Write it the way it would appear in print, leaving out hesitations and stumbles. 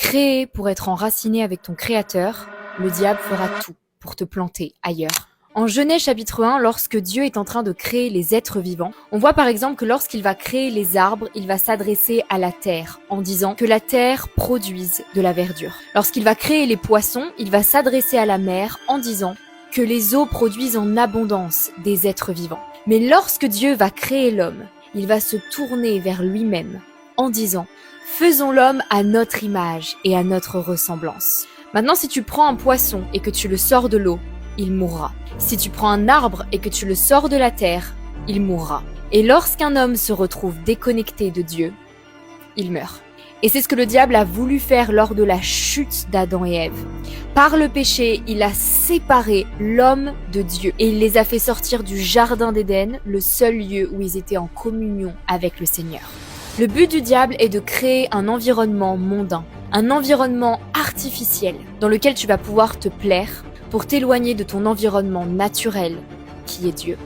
créé pour être enraciné avec ton Créateur, le diable fera tout pour te planter ailleurs. En Genèse chapitre 1, lorsque Dieu est en train de créer les êtres vivants, on voit par exemple que lorsqu'il va créer les arbres, il va s'adresser à la terre en disant que la terre produise de la verdure. Lorsqu'il va créer les poissons, il va s'adresser à la mer en disant que les eaux produisent en abondance des êtres vivants. Mais lorsque Dieu va créer l'homme, il va se tourner vers lui-même en disant « Faisons l'homme à notre image et à notre ressemblance ». Maintenant, si tu prends un poisson et que tu le sors de l'eau, il mourra. Si tu prends un arbre et que tu le sors de la terre, il mourra. Et lorsqu'un homme se retrouve déconnecté de Dieu, il meurt. Et c'est ce que le diable a voulu faire lors de la chute d'Adam et Ève. Par le péché, il a séparé l'homme de Dieu et il les a fait sortir du jardin d'Éden, le seul lieu où ils étaient en communion avec le Seigneur. Le but du diable est de créer un environnement mondain, un environnement artificiel dans lequel tu vas pouvoir te plaire pour t'éloigner de ton environnement naturel qui est Dieu.